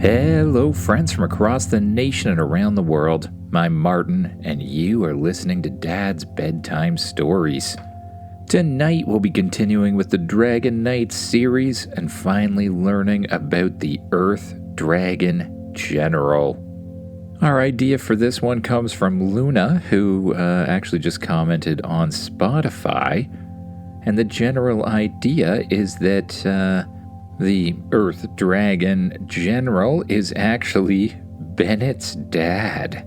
Hello, friends from across the nation and around the world. I'm Martin, and you are listening to Dad's Bedtime Stories. Tonight, we'll be continuing with the Dragon Knight series and finally learning about the Earth Dragon General. Our idea for this one comes from Luna, who actually just commented on Spotify. And the general idea is that the Earth Dragon General is actually Bennett's dad.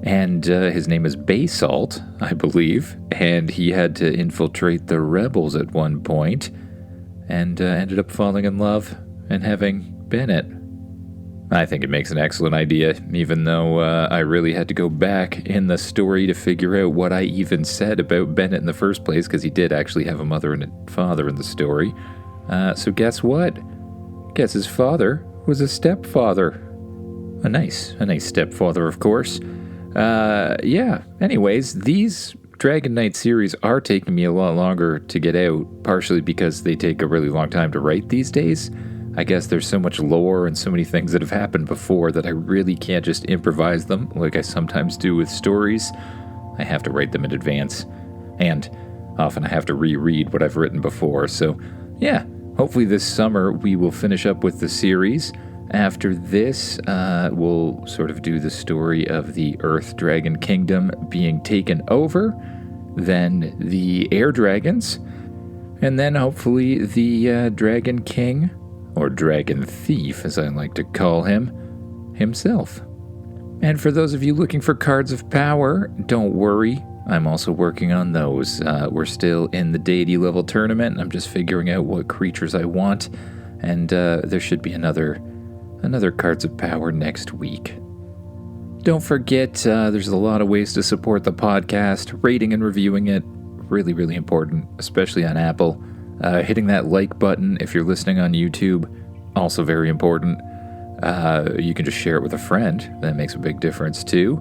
And his name is Basalt, I believe. And he had to infiltrate the rebels at one point and ended up falling in love and having Bennett. I think it makes an excellent idea, even though I really had to go back in the story to figure out what I even said about Bennett in the first place, because he did actually have a mother and a father in the story. So guess what? Guess his father was a stepfather. A nice stepfather, of course. Anyways, these Dragon Knight series are taking me a lot longer to get out, partially because they take a really long time to write these days. I guess there's so much lore and so many things that have happened before that I really can't just improvise them like I sometimes do with stories. I have to write them in advance, and often I have to reread what I've written before, so yeah. Hopefully this summer we will finish up with the series. After this, we'll sort of do the story of the Earth Dragon Kingdom being taken over, then the Air Dragons, and then hopefully the Dragon King, or Dragon Thief as I like to call him, himself. And for those of you looking for cards of power, don't worry. I'm also working on those. We're still in the deity level tournament. I'm just figuring out what creatures I want, and there should be another Cards of Power next week. Don't forget, there's a lot of ways to support the podcast. Rating and reviewing it, really, really important, especially on Apple. Hitting that like button if you're listening on YouTube, also very important. You can just share it with a friend. That makes a big difference too.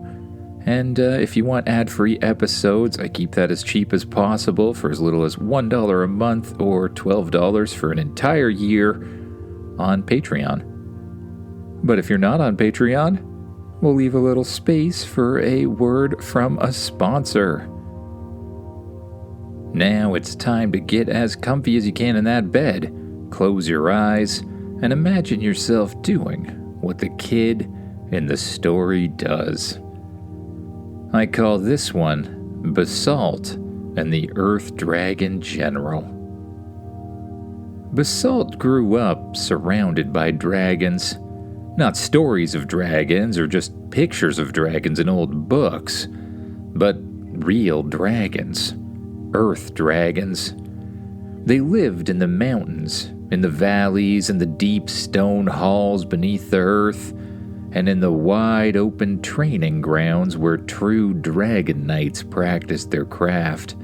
And if you want ad-free episodes, I keep that as cheap as possible for as little as $1 a month or $12 for an entire year on Patreon. But if you're not on Patreon, we'll leave a little space for a word from a sponsor. Now it's time to get as comfy as you can in that bed, close your eyes, and imagine yourself doing what the kid in the story does. I call this one Basalt and the Earth Dragon General. Basalt grew up surrounded by dragons. Not stories of dragons or just pictures of dragons in old books, but real dragons, Earth dragons. They lived in the mountains, in the valleys, in the deep stone halls beneath the earth, and in the wide-open training grounds where true dragon knights practiced their craft.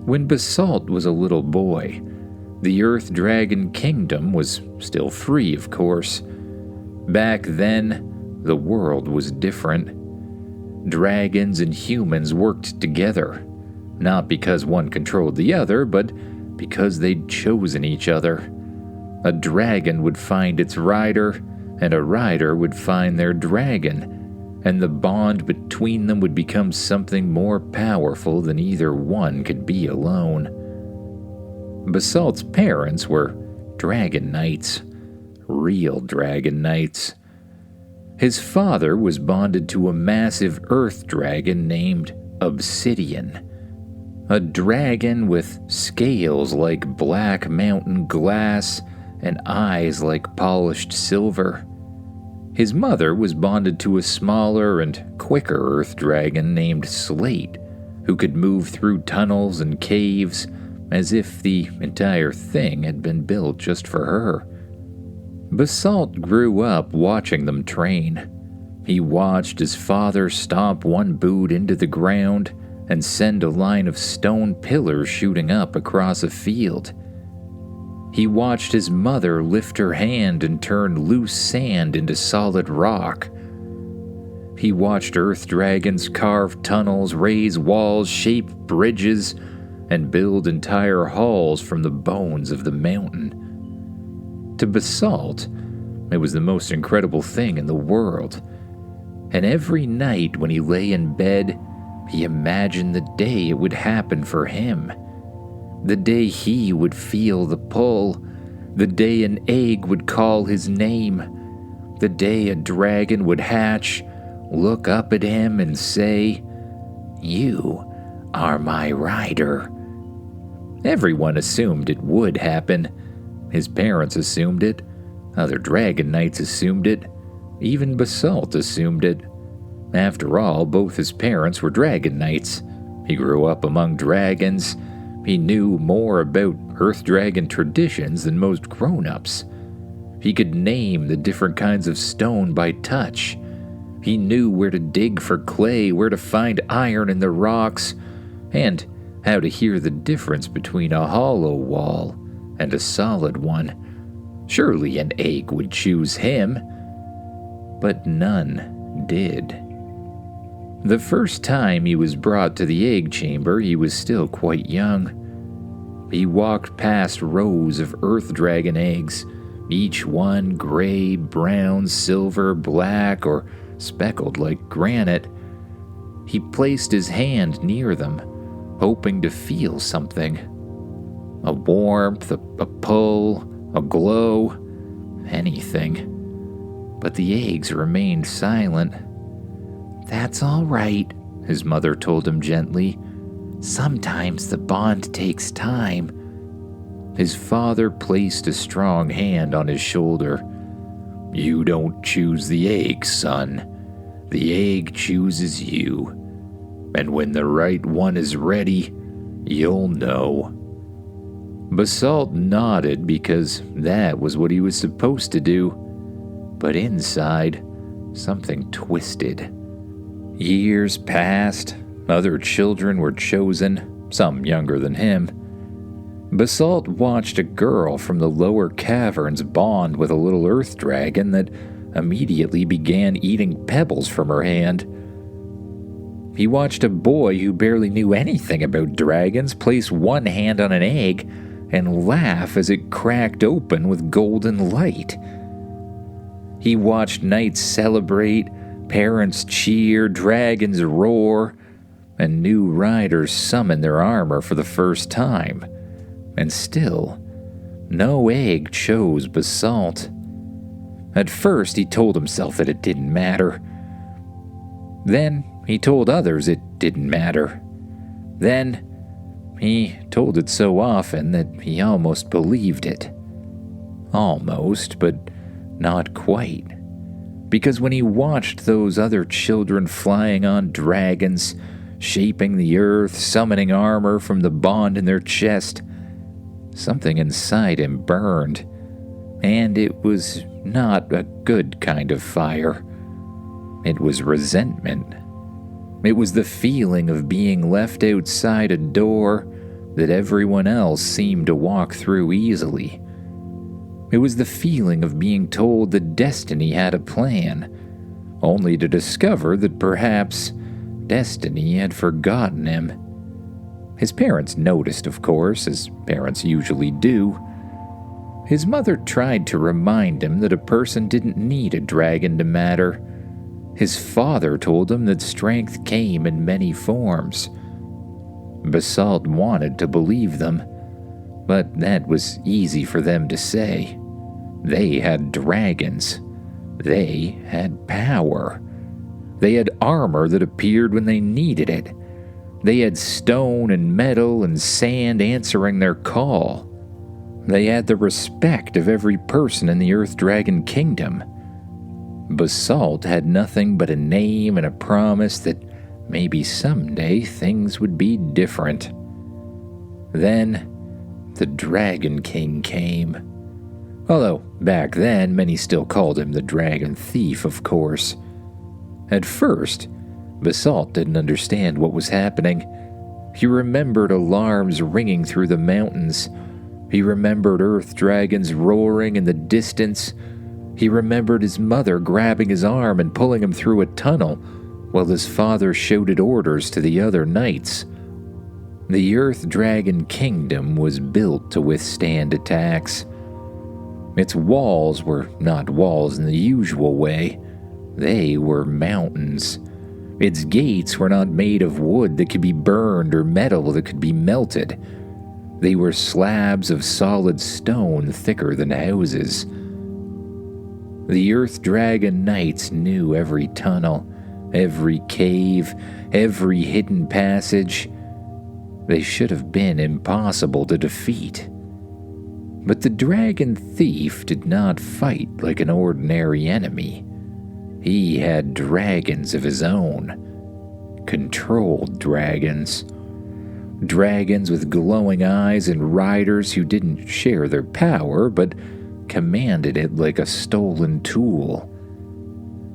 When Basalt was a little boy, the Earth Dragon Kingdom was still free, of course. Back then, the world was different. Dragons and humans worked together, not because one controlled the other, but because they'd chosen each other. A dragon would find its rider, and a rider would find their dragon, and the bond between them would become something more powerful than either one could be alone. Basalt's parents were dragon knights, real dragon knights. His father was bonded to a massive earth dragon named Obsidian, a dragon with scales like black mountain glass and eyes like polished silver. His mother was bonded to a smaller and quicker earth dragon named Slate, who could move through tunnels and caves as if the entire thing had been built just for her. Basalt grew up watching them train. He watched his father stomp one boot into the ground and send a line of stone pillars shooting up across a field. He watched his mother lift her hand and turn loose sand into solid rock. He watched earth dragons carve tunnels, raise walls, shape bridges, and build entire halls from the bones of the mountain. To Basalt, It was the most incredible thing in the world. And every night when he lay in bed, he imagined the day it would happen for him. The day he would feel the pull. The day an egg would call his name. The day a dragon would hatch, look up at him and say, "You are my rider." Everyone assumed it would happen. His parents assumed it. Other dragon knights assumed it. Even Basalt assumed it. After all, both his parents were dragon knights. He grew up among dragons. He knew more about Earth Dragon traditions than most grown-ups. He could name the different kinds of stone by touch. He knew where to dig for clay, where to find iron in the rocks, and how to hear the difference between a hollow wall and a solid one. Surely an egg would choose him. But none did. The first time he was brought to the egg chamber, he was still quite young. He walked past rows of Earth Dragon eggs, each one gray, brown, silver, black, or speckled like granite. He placed his hand near them, hoping to feel something. A warmth, a pull, a glow, anything. But the eggs remained silent. "That's all right," his mother told him gently. "Sometimes the bond takes time." His father placed a strong hand on his shoulder. "You don't choose the egg, son. The egg chooses you. And when the right one is ready, you'll know." Basalt nodded because that was what he was supposed to do. But inside, something twisted. Years passed. Other children were chosen, some younger than him. Basalt watched a girl from the lower caverns bond with a little earth dragon that immediately began eating pebbles from her hand. He watched a boy who barely knew anything about dragons place one hand on an egg and laugh as it cracked open with golden light. He watched knights celebrate, parents cheer, dragons roar, and new riders summon their armor for the first time. And still, no egg chose Basalt. At first, he told himself that it didn't matter. Then, he told others it didn't matter. Then, he told it so often that he almost believed it. Almost, but not quite. Because when he watched those other children flying on dragons, shaping the earth, summoning armor from the bond in their chest, something inside him burned. And it was not a good kind of fire. It was resentment. It was the feeling of being left outside a door that everyone else seemed to walk through easily. It was the feeling of being told that destiny had a plan, only to discover that perhaps destiny had forgotten him. His parents noticed, of course, as parents usually do. His mother tried to remind him that a person didn't need a dragon to matter. His father told him that strength came in many forms. Basalt wanted to believe them, but that was easy for them to say. They had dragons. They had power. They had armor that appeared when they needed it. They had stone and metal and sand answering their call. They had the respect of every person in the Earth Dragon Kingdom. Basalt had nothing but a name and a promise that maybe someday things would be different. Then, the Dragon King came. Although, back then, many still called him the Dragon Thief, of course. At first, Basalt didn't understand what was happening. He remembered alarms ringing through the mountains. He remembered earth dragons roaring in the distance. He remembered his mother grabbing his arm and pulling him through a tunnel, while his father shouted orders to the other knights. The Earth Dragon Kingdom was built to withstand attacks. Its walls were not walls in the usual way. They were mountains. Its gates were not made of wood that could be burned or metal that could be melted. They were slabs of solid stone thicker than houses. The Earth Dragon Knights knew every tunnel, every cave, every hidden passage. They should have been impossible to defeat. But the Dragon Thief did not fight like an ordinary enemy. He had dragons of his own. Controlled dragons. Dragons with glowing eyes and riders who didn't share their power but commanded it like a stolen tool.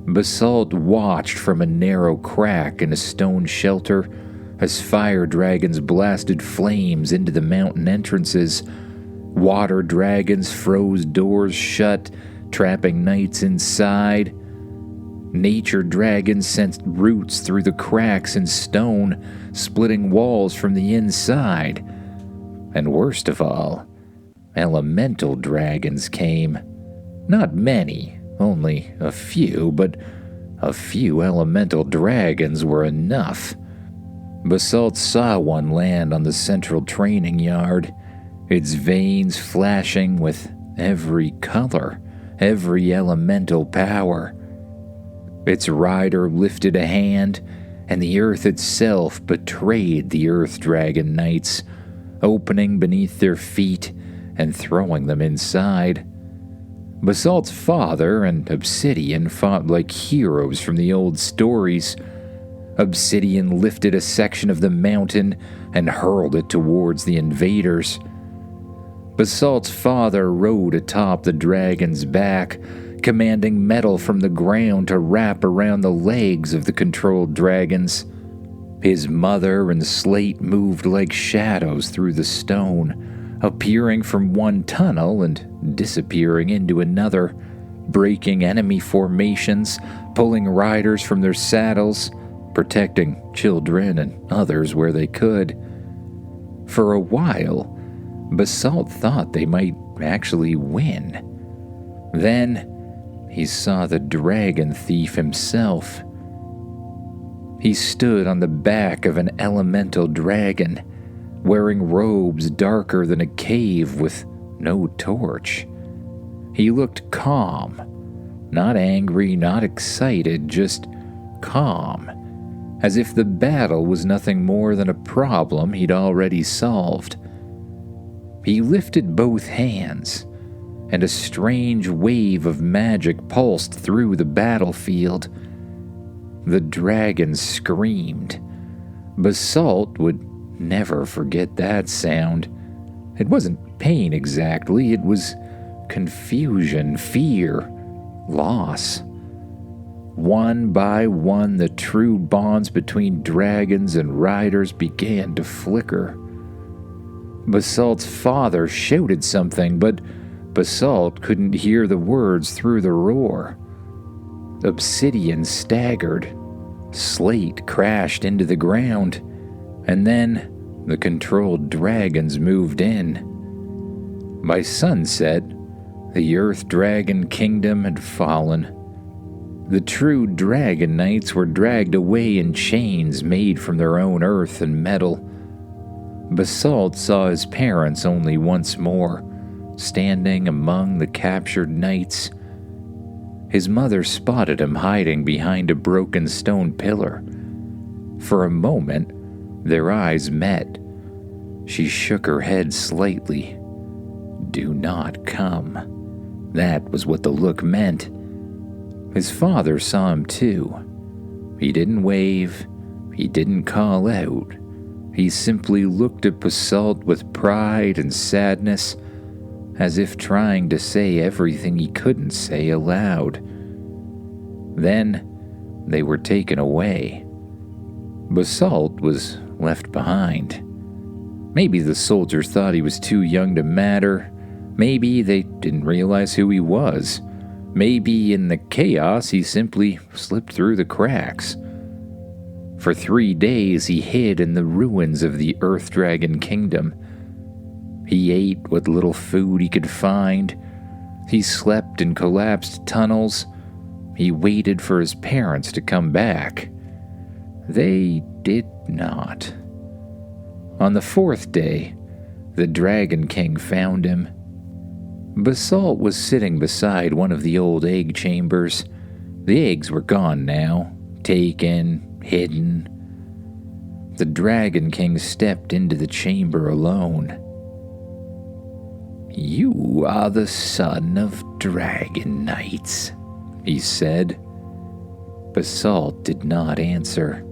Basalt watched from a narrow crack in a stone shelter as fire dragons blasted flames into the mountain entrances. Water dragons froze doors shut, trapping knights inside. Nature dragons sent roots through the cracks in stone, splitting walls from the inside. And worst of all, elemental dragons came. Not many, only a few, but a few elemental dragons were enough. Basalt saw one land on the central training yard, its veins flashing with every color, every elemental power. Its rider lifted a hand, and the earth itself betrayed the Earth Dragon Knights, opening beneath their feet and throwing them inside. Basalt's father and Obsidian fought like heroes from the old stories. Obsidian lifted a section of the mountain and hurled it towards the invaders. Basalt's father rode atop the dragon's back, commanding metal from the ground to wrap around the legs of the controlled dragons. His mother and Slate moved like shadows through the stone, appearing from one tunnel and disappearing into another, breaking enemy formations, pulling riders from their saddles, protecting children and others where they could. For a while, Basalt thought they might actually win. Then, he saw the Dragon Thief himself. He stood on the back of an elemental dragon, wearing robes darker than a cave with no torch. He looked calm, not angry, not excited, just calm, as if the battle was nothing more than a problem he'd already solved. He lifted both hands, and a strange wave of magic pulsed through the battlefield. The dragon screamed. Basalt would never forget that sound. It wasn't pain exactly, it was confusion, fear, loss. One by one, the true bonds between dragons and riders began to flicker. Basalt's father shouted something, but Basalt couldn't hear the words through the roar. Obsidian staggered. Slate crashed into the ground, and then the controlled dragons moved in. By sunset, the Earth Dragon Kingdom had fallen. The true Dragon Knights were dragged away in chains made from their own earth and metal. Basalt saw his parents only once more, standing among the captured knights. His mother spotted him hiding behind a broken stone pillar. For a moment, their eyes met. She shook her head slightly. "Do not come." That was what the look meant. His father saw him too. He didn't wave. He didn't call out. He simply looked at Basalt with pride and sadness, as if trying to say everything he couldn't say aloud. Then, they were taken away. Basalt was left behind. Maybe the soldiers thought he was too young to matter. Maybe they didn't realize who he was. Maybe in the chaos he simply slipped through the cracks. For 3 days he hid in the ruins of the Earth Dragon Kingdom. He ate what little food he could find, He slept in collapsed tunnels. He waited for his parents to come back. They did not. On the fourth day, the Dragon King found him. Basalt was sitting beside one of the old egg chambers. The eggs were gone now, taken, hidden. The Dragon King stepped into the chamber alone. "You are the son of dragon knights," he said. Basalt did not answer.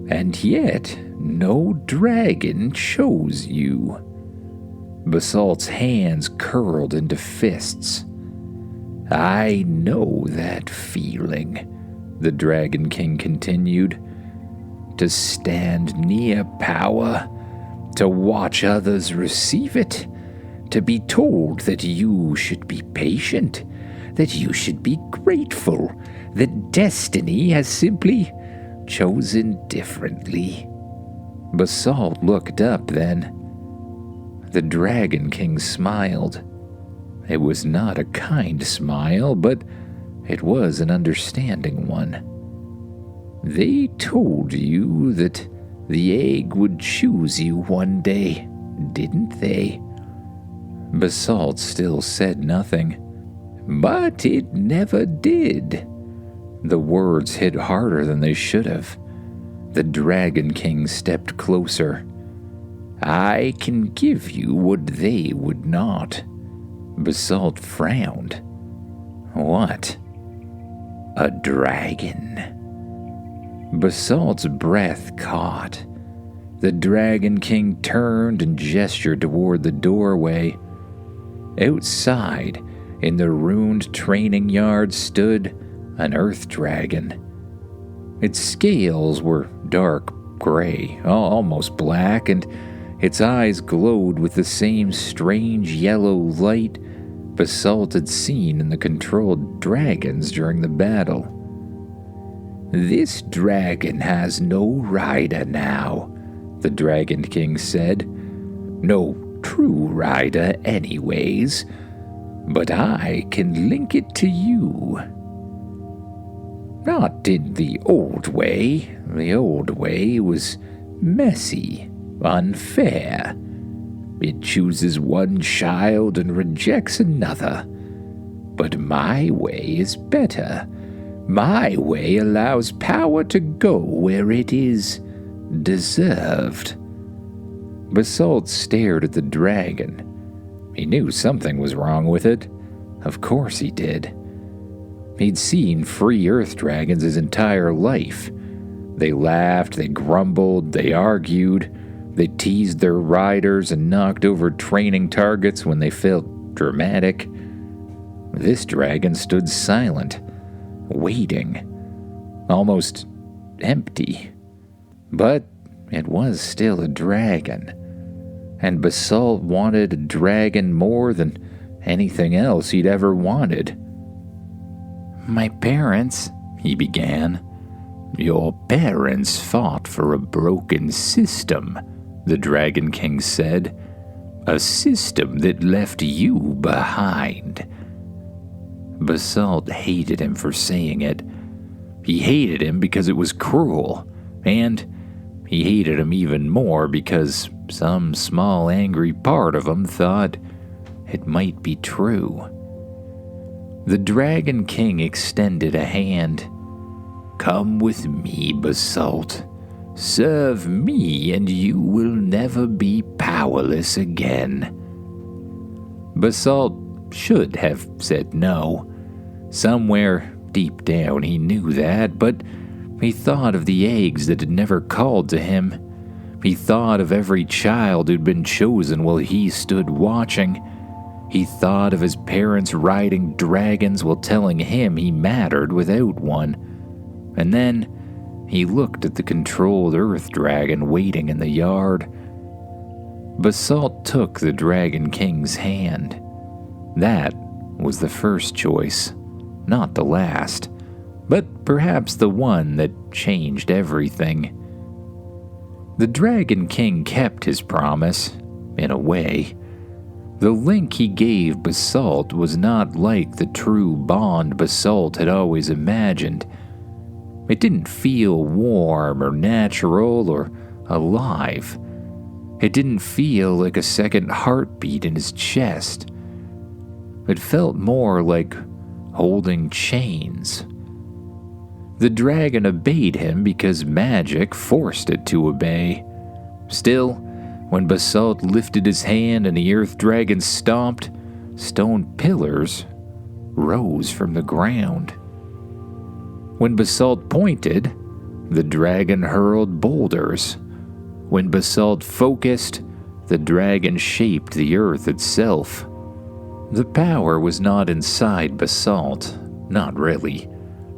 "And yet, no dragon chose you." Basalt's hands curled into fists. "I know that feeling," the Dragon King continued. "To stand near power, to watch others receive it, to be told that you should be patient, that you should be grateful, that destiny has simply chosen differently." Basalt looked up then. The Dragon King smiled. It was not a kind smile, but it was an understanding one. "They told you that the egg would choose you one day, didn't they?" Basalt still said nothing. "But it never did." The words hit harder than they should have. The Dragon King stepped closer. "I can give you what they would not." Basalt frowned. "What?" "A dragon." Basalt's breath caught. The Dragon King turned and gestured toward the doorway. Outside, in the ruined training yard, stood an Earth Dragon. Its scales were dark gray, almost black, and its eyes glowed with the same strange yellow light Basalt had seen in the controlled dragons during the battle. "This dragon has no rider now," the Dragon King said. "No true rider anyways, but I can link it to you. Not in the old way. The old way was messy, unfair. It chooses one child and rejects another. But my way is better. My way allows power to go where it is deserved." Basalt stared at the dragon. He knew something was wrong with it. Of course he did. He'd seen free Earth dragons his entire life. They laughed, they grumbled, they argued, they teased their riders and knocked over training targets when they felt dramatic. This dragon stood silent, waiting, almost empty. But it was still a dragon, and Basalt wanted a dragon more than anything else he'd ever wanted. "My parents," he began. "Your parents fought for a broken system," the Dragon King said. "A system that left you behind." Basalt hated him for saying it. He hated him because it was cruel, and he hated him even more because some small angry part of him thought it might be true. The Dragon King extended a hand. "Come with me, Basalt. Serve me and you will never be powerless again." Basalt should have said no. Somewhere deep down he knew that, but he thought of the eggs that had never called to him. He thought of every child who'd been chosen while he stood watching. He thought of his parents riding dragons while telling him he mattered without one. And then he looked at the controlled Earth Dragon waiting in the yard. Basalt took the Dragon King's hand. That was the first choice, not the last, but perhaps the one that changed everything. The Dragon King kept his promise, in a way. The link he gave Basalt was not like the true bond Basalt had always imagined. It didn't feel warm or natural or alive. It didn't feel like a second heartbeat in his chest. It felt more like holding chains. The dragon obeyed him because magic forced it to obey. Still, when Basalt lifted his hand and the Earth Dragon stomped, stone pillars rose from the ground. When Basalt pointed, the dragon hurled boulders. When Basalt focused, the dragon shaped the earth itself. The power was not inside Basalt, not really.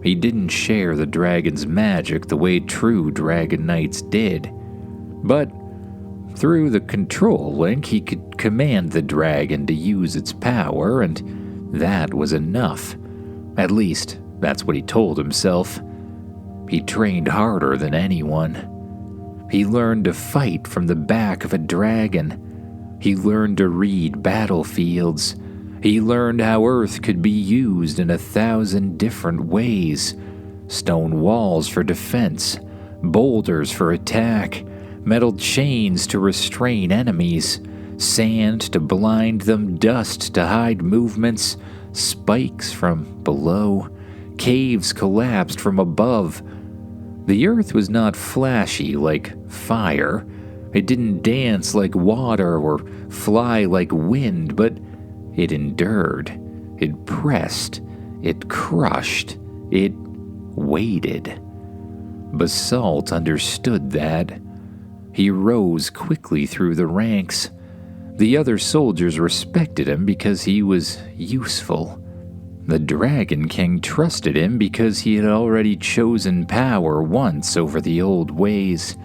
He didn't share the dragon's magic the way true dragon knights did. But through the control link, he could command the dragon to use its power, and that was enough. At least, that's what he told himself. He trained harder than anyone. He learned to fight from the back of a dragon. He learned to read battlefields. He learned how Earth could be used in 1,000 different ways. Stone walls for defense, boulders for attack, metal chains to restrain enemies, sand to blind them, dust to hide movements, spikes from below, caves collapsed from above. The earth was not flashy like fire. It didn't dance like water or fly like wind, but it endured. It pressed. It crushed. It waited. Basalt understood that. He rose quickly through the ranks. The other soldiers respected him because he was useful. The Dragon King trusted him because he had already chosen power once over the old ways.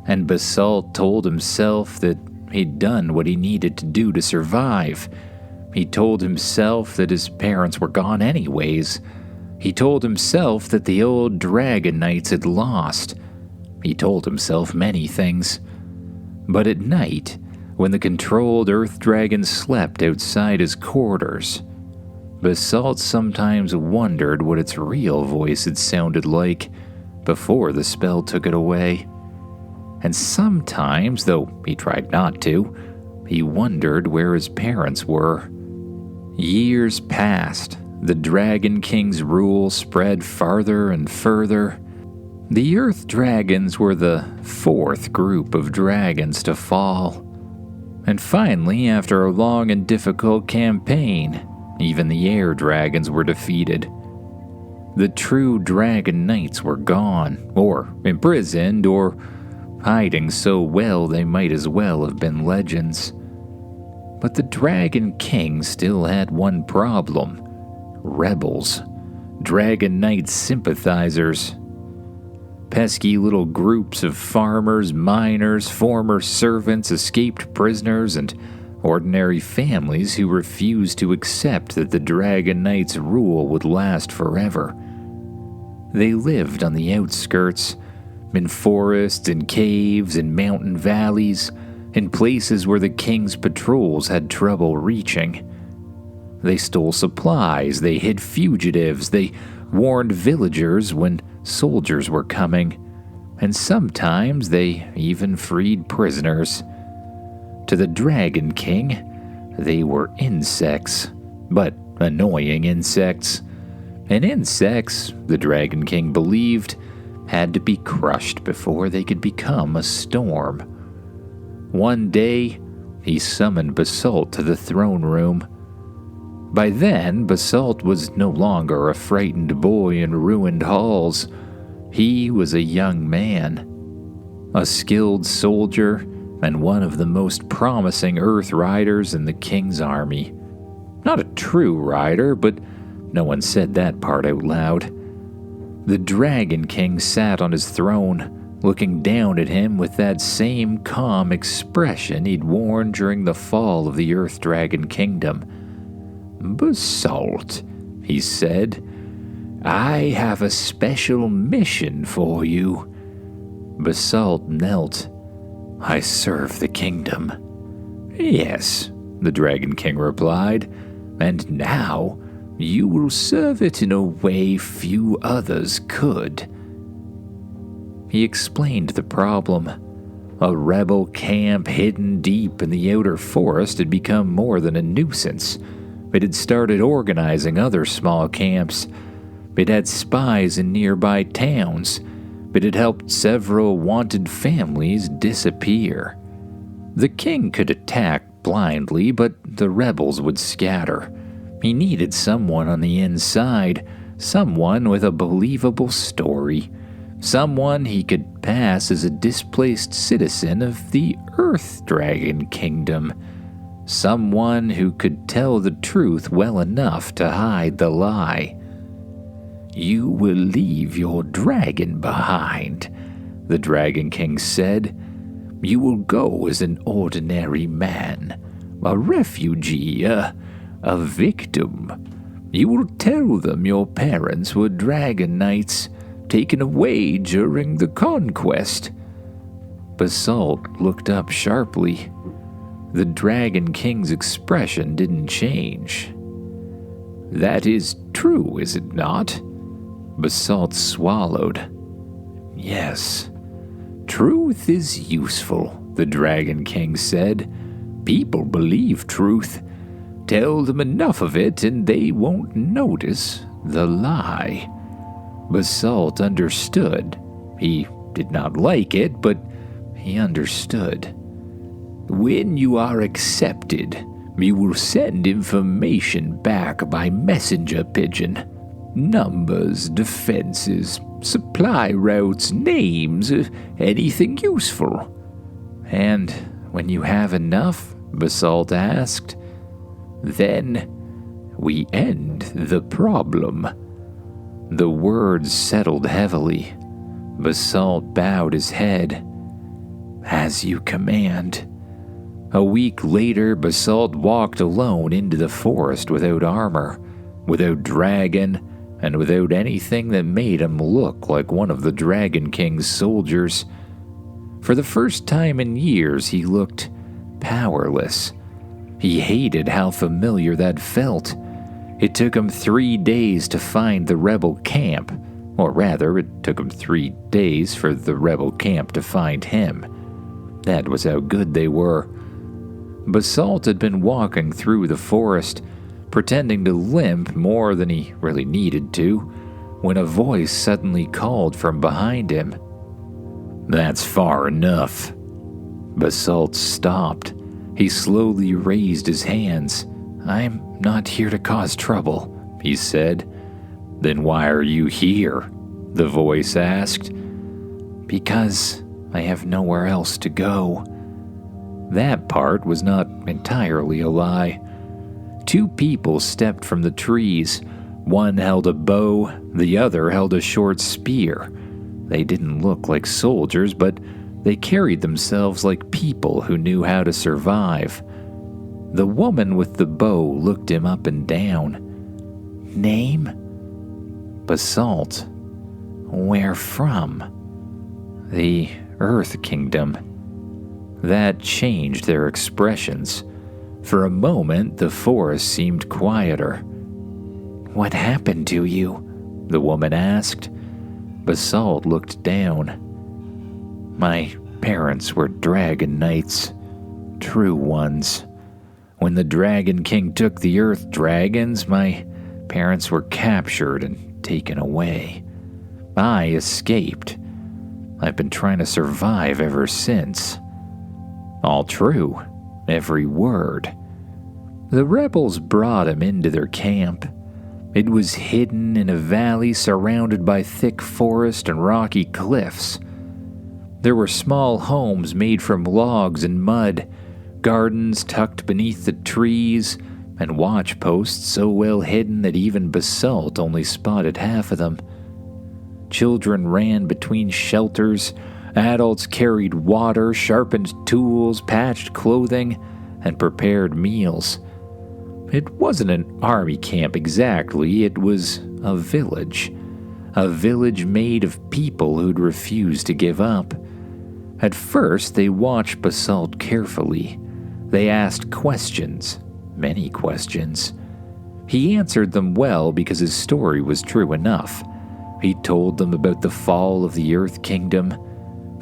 And Basalt told himself that he'd done what he needed to do to survive. He told himself that his parents were gone anyways. He told himself that the old Dragon Knights had lost. He told himself many things. But at night, when the controlled Earth Dragon slept outside his quarters, Basalt sometimes wondered what its real voice had sounded like before the spell took it away. And sometimes, though he tried not to, he wondered where his parents were. Years passed. The Dragon King's rule spread farther and further. The Earth Dragons were the fourth group of dragons to fall. And finally, after a long and difficult campaign, even the Air Dragons were defeated. The true Dragon Knights were gone, or imprisoned, or hiding so well they might as well have been legends. But the Dragon King still had one problem: rebels, Dragon Knight sympathizers. Pesky little groups of farmers, miners, former servants, escaped prisoners, and ordinary families who refused to accept that the Dragon Knight's rule would last forever. They lived on the outskirts, in forests and caves and mountain valleys, in places where the king's patrols had trouble reaching. They stole supplies, they hid fugitives, they warned villagers when soldiers were coming, and sometimes they even freed prisoners. To the Dragon King, they were insects, but annoying insects. And insects, the Dragon King believed, had to be crushed before they could become a storm. One day, he summoned Basalt to the throne room. By then, Basalt was no longer a frightened boy in ruined halls. He was a young man, a skilled soldier, and one of the most promising Earth Riders in the King's army. Not a true rider, but no one said that part out loud. The Dragon King sat on his throne, looking down at him with that same calm expression he'd worn during the fall of the Earth Dragon Kingdom. "Basalt," he said, "I have a special mission for you." Basalt knelt. "I serve the kingdom." "Yes, the Dragon King replied, "and now you will serve it in a way few others could." He explained the problem. A rebel camp hidden deep in the outer forest had become more than a nuisance. It had started organizing other small camps. It had spies in nearby towns. It had helped several wanted families disappear. The king could attack blindly, but the rebels would scatter. He needed someone on the inside, someone with a believable story, someone he could pass as a displaced citizen of the Earth Dragon Kingdom, someone who could tell the truth well enough to hide the lie. "You will leave your dragon behind," the Dragon King said. "You will go as an ordinary man, a refugee, a victim. You will tell them your parents were dragon knights, taken away during the conquest." Basalt looked up sharply. The Dragon King's expression didn't change. "That is true, is it not?" Basalt swallowed. "Yes. Truth is useful," the Dragon King said. "People believe truth. Tell them enough of it and they won't notice the lie." Basalt understood. He did not like it, but he understood. "When you are accepted, you will send information back by messenger pigeon. Numbers, defenses, supply routes, names, anything useful." "And when you have enough?" Basalt asked. "Then we end the problem." The words settled heavily. Basalt bowed his head. "As you command." A week later, Basalt walked alone into the forest without armor, without dragon, and without anything that made him look like one of the Dragon King's soldiers. For the first time in years, he looked powerless. He hated how familiar that felt. It took him 3 days to find the rebel camp, or rather, it took him 3 days for the rebel camp to find him. That was how good they were. Basalt had been walking through the forest, pretending to limp more than he really needed to, when a voice suddenly called from behind him. "That's far enough." Basalt stopped. He slowly raised his hands. "I'm not here to cause trouble," he said. "Then why are you here?" the voice asked. "Because I have nowhere else to go." That part was not entirely a lie. 2 people stepped from the trees. One held a bow, the other held a short spear. They didn't look like soldiers, but they carried themselves like people who knew how to survive. The woman with the bow looked him up and down. "Name?" "Basalt." "Where from?" "The Earth Kingdom." That changed their expressions. For a moment, the forest seemed quieter. "What happened to you?" the woman asked. Basalt looked down. "My parents were dragon knights. True ones. When the Dragon King took the Earth Dragons, my parents were captured and taken away. I escaped. I've been trying to survive ever since." All true, every word. The rebels brought him into their camp. It was hidden in a valley surrounded by thick forest and rocky cliffs. There were small homes made from logs and mud, gardens tucked beneath the trees, and watch posts so well hidden that even Basalt only spotted half of them. Children ran between shelters. Adults carried water, sharpened tools, patched clothing, and prepared meals. It wasn't an army camp exactly, it was a village made of people who'd refused to give up. At first, they watched Basalt carefully. They asked questions, many questions. He answered them well because his story was true enough. He told them about the fall of the Earth Kingdom.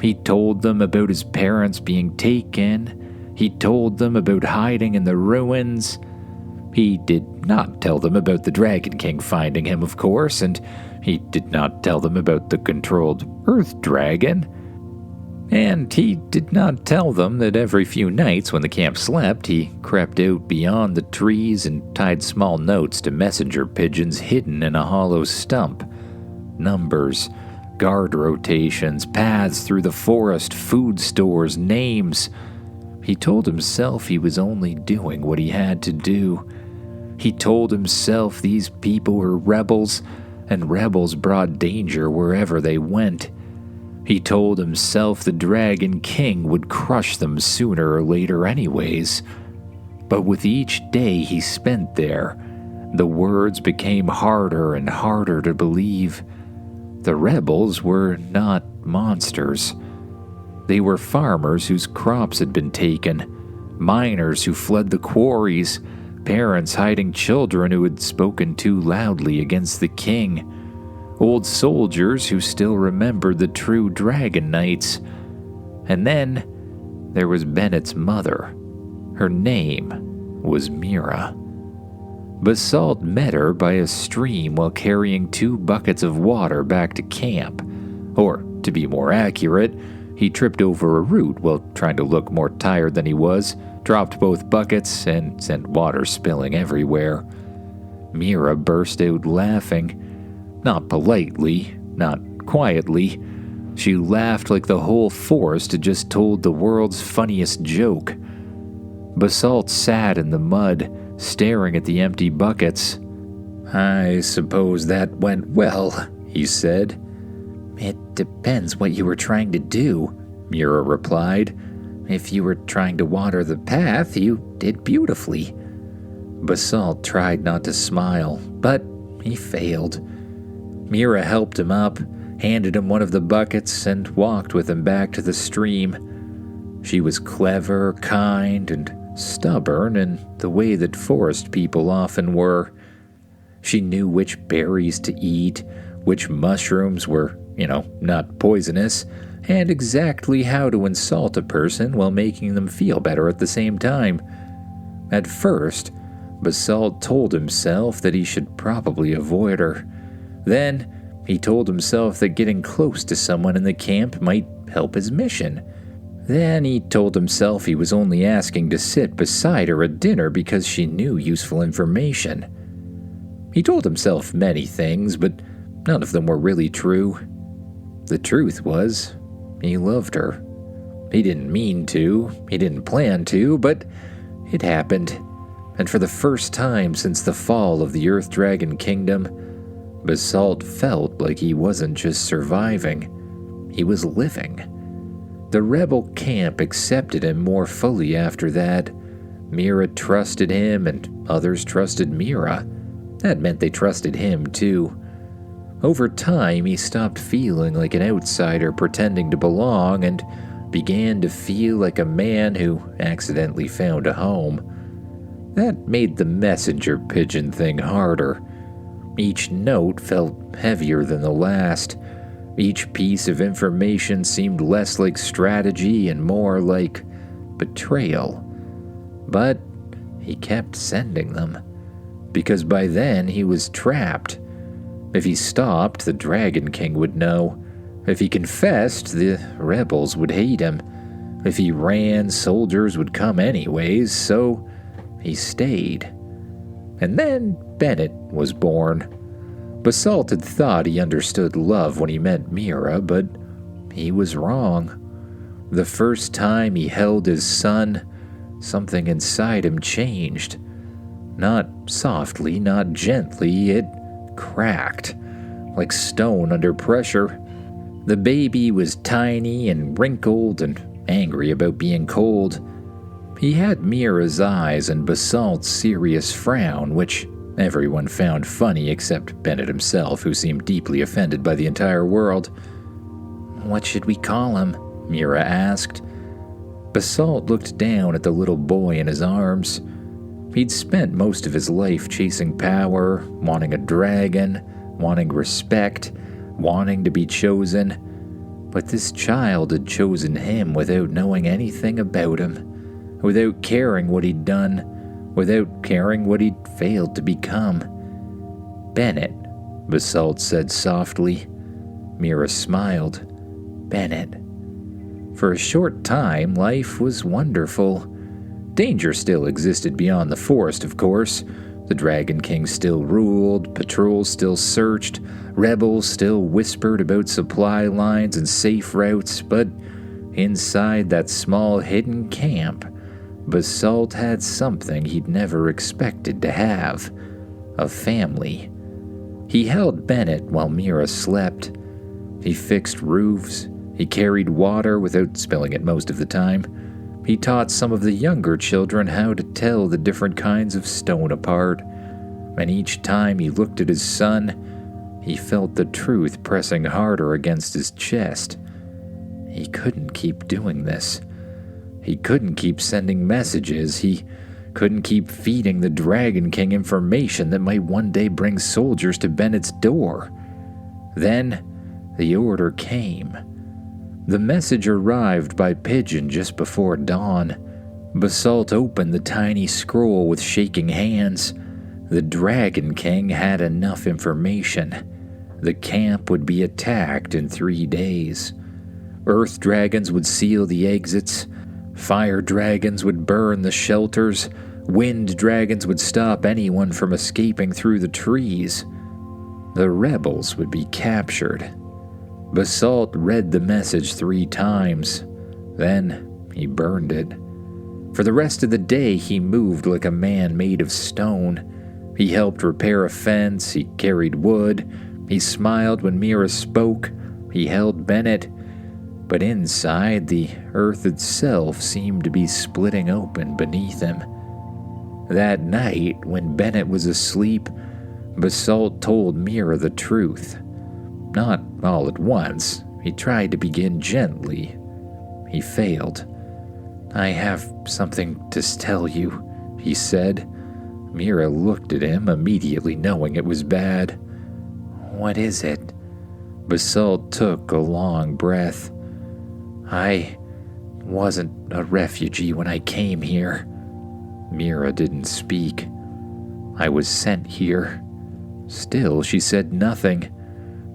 He told them about his parents being taken. He told them about hiding in the ruins. He did not tell them about the Dragon King finding him, of course, and he did not tell them about the controlled Earth Dragon. And he did not tell them that every few nights when the camp slept, he crept out beyond the trees and tied small notes to messenger pigeons hidden in a hollow stump. Numbers, guard rotations, paths through the forest, food stores, names. He told himself he was only doing what he had to do. He told himself these people were rebels, and rebels brought danger wherever they went. He told himself the Dragon King would crush them sooner or later anyways. But with each day he spent there, the words became harder and harder to believe. The rebels were not monsters. They were farmers whose crops had been taken, miners who fled the quarries, parents hiding children who had spoken too loudly against the king, old soldiers who still remembered the true dragon nights. And then there was Bennett's mother. Her name was Mira. Basalt met her by a stream while carrying 2 buckets of water back to camp. Or, to be more accurate, he tripped over a root while trying to look more tired than he was, dropped both buckets, and sent water spilling everywhere. Mira burst out laughing. Not politely, not quietly. She laughed like the whole forest had just told the world's funniest joke. Basalt sat in the mud, staring at the empty buckets. "I suppose that went well," he said. "It depends what you were trying to do," Mira replied. "If you were trying to water the path, you did beautifully." Basalt tried not to smile, but he failed. Mira helped him up, handed him one of the buckets, and walked with him back to the stream. She was clever, kind, and stubborn in the way that forest people often were. She knew which berries to eat, which mushrooms were, not poisonous, and exactly how to insult a person while making them feel better at the same time. At first, Basalt told himself that he should probably avoid her. Then, he told himself that getting close to someone in the camp might help his mission. Then he told himself he was only asking to sit beside her at dinner because she knew useful information. He told himself many things, but none of them were really true. The truth was, he loved her. He didn't mean to, he didn't plan to, but it happened. And for the first time since the fall of the Earth Dragon Kingdom, Basalt felt like he wasn't just surviving, he was living. The rebel camp accepted him more fully after that. Mira trusted him and others trusted Mira. That meant they trusted him too. Over time, he stopped feeling like an outsider pretending to belong and began to feel like a man who accidentally found a home. That made the messenger pigeon thing harder. Each note felt heavier than the last. Each piece of information seemed less like strategy and more like betrayal. But he kept sending them, because by then he was trapped. If he stopped, the Dragon King would know. If he confessed, the rebels would hate him. If he ran, soldiers would come anyways, so he stayed. And then Bennett was born. Basalt had thought he understood love when he met Mira, but he was wrong. The first time he held his son, something inside him changed. Not softly, not gently, it cracked, like stone under pressure. The baby was tiny and wrinkled and angry about being cold. He had Mira's eyes and Basalt's serious frown, which everyone found funny except Bennett himself, who seemed deeply offended by the entire world. "What should we call him?" Mira asked. Basalt looked down at the little boy in his arms. He'd spent most of his life chasing power, wanting a dragon, wanting respect, wanting to be chosen. But this child had chosen him without knowing anything about him, without caring what he'd done, without caring what he'd failed to become. "Bennett," Basalt said softly. Mira smiled. "Bennett." For a short time, life was wonderful. Danger still existed beyond the forest, of course. The Dragon King still ruled, patrols still searched, rebels still whispered about supply lines and safe routes, but inside that small hidden camp, Basalt had something he'd never expected to have: a family. He held Bennett while Mira slept. He fixed roofs. He carried water without spilling it most of the time. He taught some of the younger children how to tell the different kinds of stone apart. And each time he looked at his son, he felt the truth pressing harder against his chest. He couldn't keep doing this. He couldn't keep sending messages. He couldn't keep feeding the Dragon King information that might one day bring soldiers to Bennett's door. Then, the order came. The message arrived by pigeon just before dawn. Basalt opened the tiny scroll with shaking hands. The Dragon King had enough information. The camp would be attacked in 3 days. Earth dragons would seal the exits. Fire dragons would burn the shelters. Wind dragons would stop anyone from escaping through the trees. The rebels would be captured. Basalt read the message 3 times. Then he burned it. For the rest of the day, he moved like a man made of stone. He helped repair a fence. He carried wood. He smiled when Mira spoke. He held Bennett. But inside, the earth itself seemed to be splitting open beneath him. That night, when Bennett was asleep, Basalt told Mira the truth. Not all at once. He tried to begin gently. He failed. "I have something to tell you," he said. Mira looked at him, immediately knowing it was bad. "What is it?" Basalt took a long breath. "I wasn't a refugee when I came here." Mira didn't speak. "I was sent here." Still, she said nothing.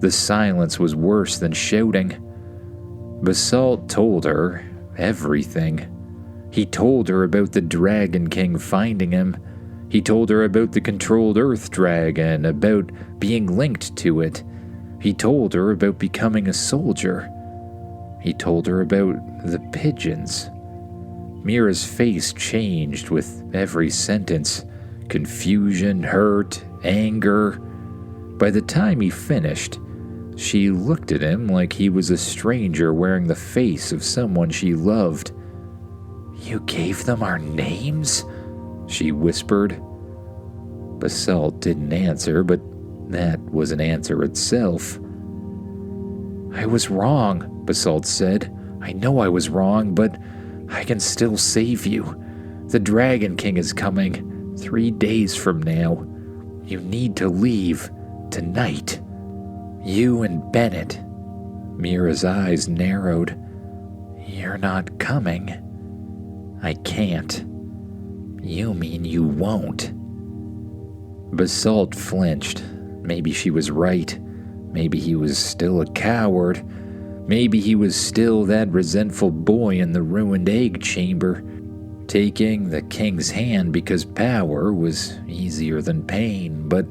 The silence was worse than shouting. Basalt told her everything. He told her about the Dragon King finding him. He told her about the controlled Earth Dragon, about being linked to it. He told her about becoming a soldier. He told her about the pigeons. Mira's face changed with every sentence. Confusion, hurt, anger. By the time he finished, she looked at him like he was a stranger wearing the face of someone she loved. "You gave them our names?" she whispered. Basalt didn't answer, but that was an answer itself. "I was wrong," Basalt said. "I know I was wrong, but I can still save you. The Dragon King is coming 3 days from now. You need to leave tonight. You and Bennett." Mira's eyes narrowed. "You're not coming." "I can't." "You mean you won't?" Basalt flinched. Maybe she was right. Maybe he was still a coward. Maybe he was still that resentful boy in the ruined egg chamber, taking the king's hand because power was easier than pain. But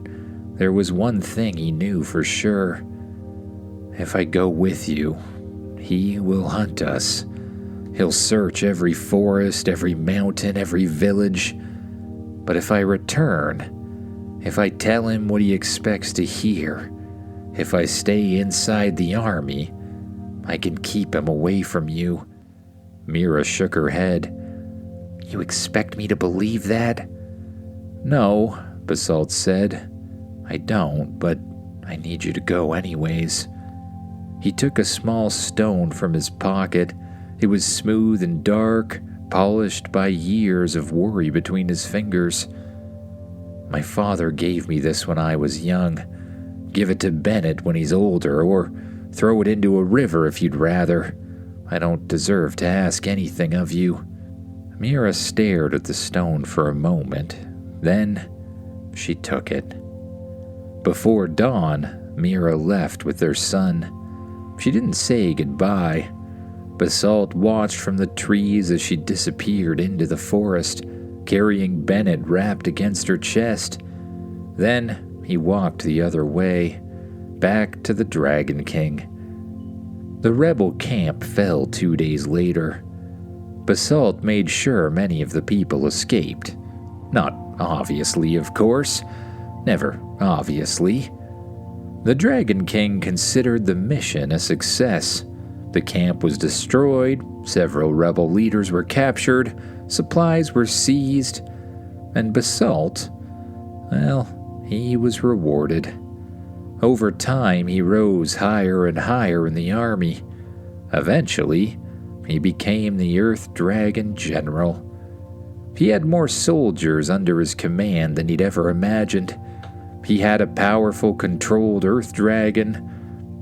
there was one thing he knew for sure. If I go with you, he will hunt us. He'll search every forest, every mountain, every village. But if I return, if I tell him what he expects to hear, if I stay inside the army, I can keep him away from you." Mira shook her head. "You expect me to believe that?" "No," Basalt said. "I don't, but I need you to go anyways." He took a small stone from his pocket It was smooth and dark, polished by years of worry between his fingers. My father gave me this when I was young. Give it to Bennett when he's older, or throw it into a river if you'd rather. I don't deserve to ask anything of you." Mira stared at the stone for a moment. Then she took it. Before dawn, Mira left with their son. She didn't say goodbye. Basalt watched from the trees as she disappeared into the forest, carrying Bennett wrapped against her chest. Then he walked the other way, back to the Dragon King. The rebel camp fell 2 days later. Basalt made sure many of the people escaped. Not obviously, of course. Never obviously. The Dragon King considered the mission a success. The camp was destroyed, several rebel leaders were captured, supplies were seized, and Basalt, well, he was rewarded. Over time, he rose higher and higher in the army. Eventually, he became the Earth Dragon General. He had more soldiers under his command than he'd ever imagined. He had a powerful, controlled Earth Dragon,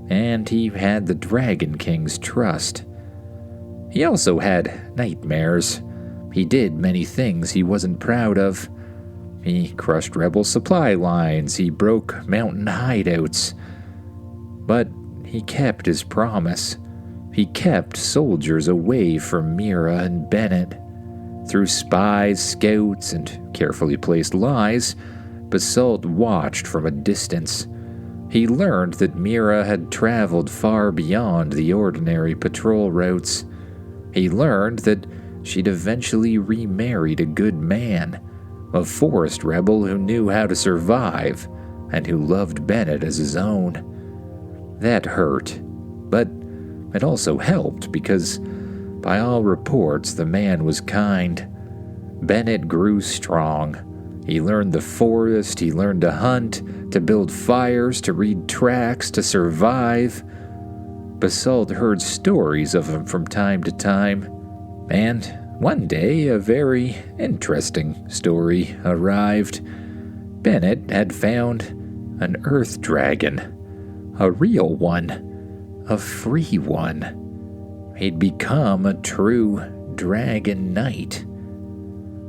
and he had the Dragon King's trust. He also had nightmares. He did many things he wasn't proud of. He crushed rebel supply lines, he broke mountain hideouts. But he kept his promise. He kept soldiers away from Mira and Bennett. Through spies, scouts, and carefully placed lies, Basalt watched from a distance. He learned that Mira had traveled far beyond the ordinary patrol routes. He learned that she'd eventually remarried a good man, a forest rebel who knew how to survive and who loved Bennett as his own. That hurt, but it also helped because, by all reports, the man was kind. Bennett grew strong. He learned the forest, he learned to hunt, to build fires, to read tracks, to survive. Basalt heard stories of him from time to time, and one day a very interesting story arrived. Bennett had found an Earth Dragon, a real one, a free one. He'd become a true Dragon Knight.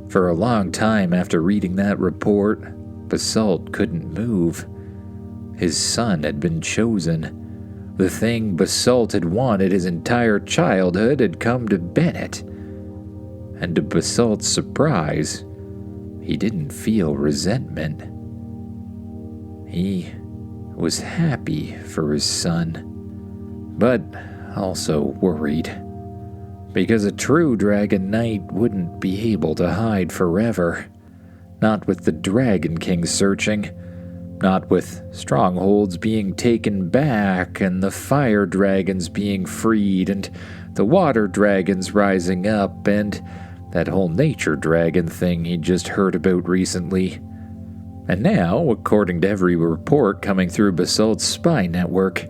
For a long time after reading that report, Basalt couldn't move. His son had been chosen. The thing Basalt had wanted his entire childhood had come to Bennett. And to Basalt's surprise, he didn't feel resentment. He was happy for his son, but also worried. Because a true Dragon Knight wouldn't be able to hide forever. Not with the Dragon King searching. Not with strongholds being taken back and the fire dragons being freed and the water dragons rising up and that whole nature dragon thing he'd just heard about recently. And now, according to every report coming through Basalt's spy network,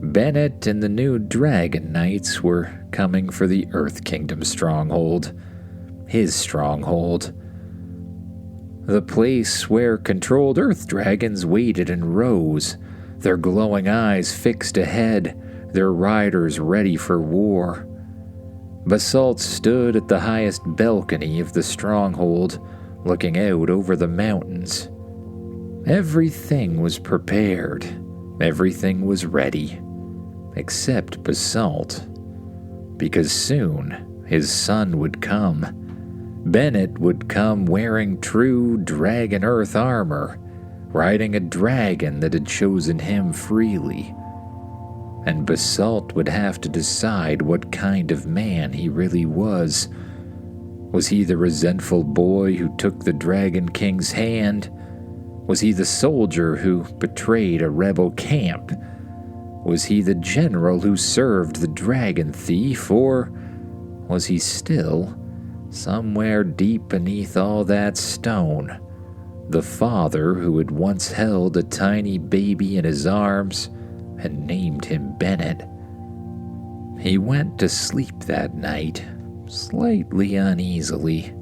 Bennett and the new Dragon Knights were coming for the Earth Kingdom stronghold. His stronghold. The place where controlled Earth Dragons waited in rows, their glowing eyes fixed ahead, their riders ready for war. Basalt stood at the highest balcony of the stronghold, looking out over the mountains. Everything was prepared. Everything was ready. Except Basalt. Because soon, his son would come. Bennett would come wearing true Dragon Earth armor, riding a dragon that had chosen him freely. And Basalt would have to decide what kind of man he really was. Was he the resentful boy who took the Dragon King's hand? Was he the soldier who betrayed a rebel camp? Was he the general who served the dragon thief, or was he still, somewhere deep beneath all that stone, the father who had once held a tiny baby in his arms and named him Bennett? He went to sleep that night, slightly uneasily,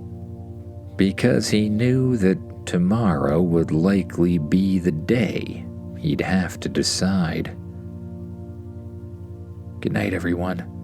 because he knew that tomorrow would likely be the day he'd have to decide. Good night, everyone.